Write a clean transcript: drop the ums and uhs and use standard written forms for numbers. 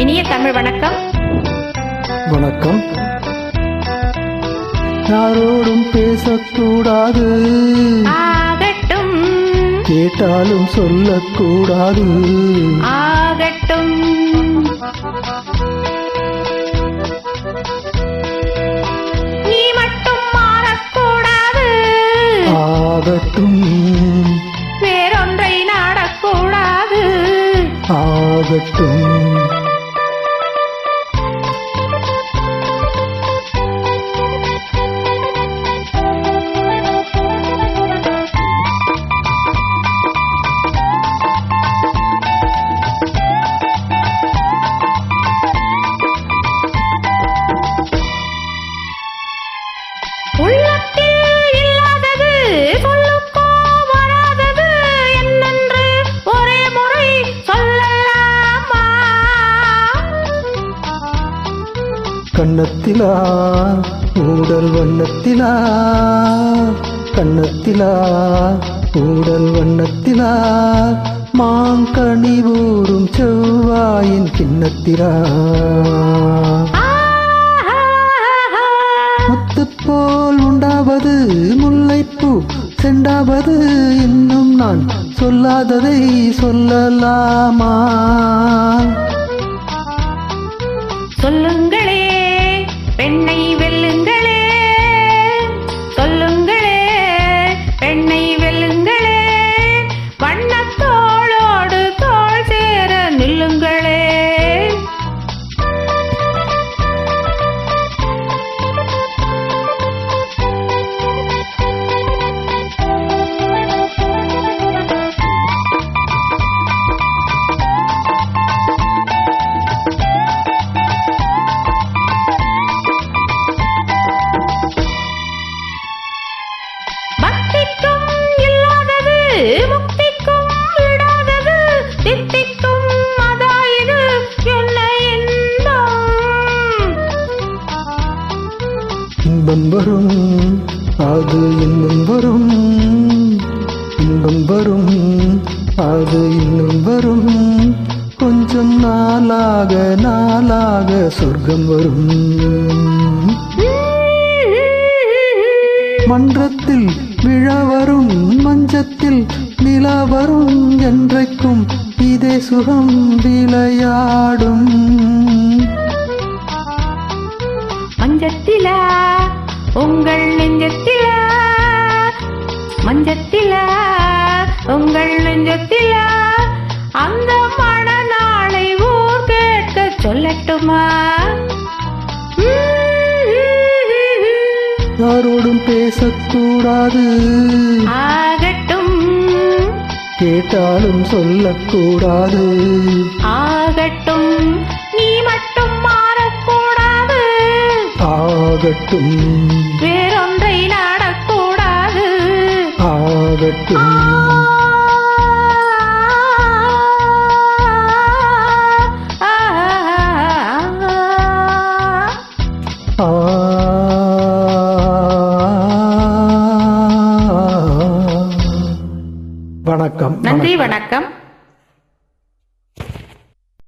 இனிய தமிழ் வணக்கம். வணக்கம். யாரோடும் பேசக்கூடாது, ஆகட்டும். கேட்டாலும் சொல்லக்கூடாது, ஆகட்டும். நீ மட்டும் மாறக்கூடாது, ஆகட்டும். வேறொன்றை நாடக்கூடாது, ஆகட்டும். உள்ளத்தில் இல்லாதது சொல்லுக்கோ வராதது என்னென்று ஒரே முறை சொல்லலாமா? கண்ணத்திலா ஊடல் வண்ணத்திலா, கண்ணத்திலா ஊடல் வண்ணத்திலா, மாங்கனி ஊறும் செவ்வாயின் கிண்ணத்திலா, முத்துப்போல் உண்டாவது முல்லைப்பூ செண்டாவது, இன்னும் நான் சொல்லாததை சொல்லலாமா? சொல்லுங்களே பெண்ணை வெல்லுங்களே, சொல்லுங்களே பெண்ணை வெல்லுங்களே, வண்ணத்தோளோடு தோள் சேர நில்லுங்களே. பக்திக்கும் இல்லாதது முக்திக்கும் விடாதது, தித்திக்கும் அதாயிது என்ன இன்பம்? இன்பம் வரும் அது இன்னும் வரும், இன்பம் வரும் அது இன்னும் வரும், கொஞ்சம் நாளாக நாளாக சொர்க்கம் வரும். மன்றத்தில் விழா வரும், மஞ்சத்தில் நிலா வரும், என்றைக்கும் இதே சுகம் விளையாடும். மஞ்சத்திலா உங்கள் நெஞ்சத்திலா, மஞ்சத்திலா உங்கள் நெஞ்சத்திலா, அந்த மணநாளை ஊர் கேட்க சொல்லட்டுமா? யாரோடும் பேசக்கூடாது, ஆகட்டும். கேட்டாலும் சொல்லக்கூடாது, ஆகட்டும். நீ மட்டும் மாறக்கூடாது, ஆகட்டும். வேறொன்றை நாடக்கூடாது, ஆகட்டும். வணக்கம். நன்றி, வணக்கம்.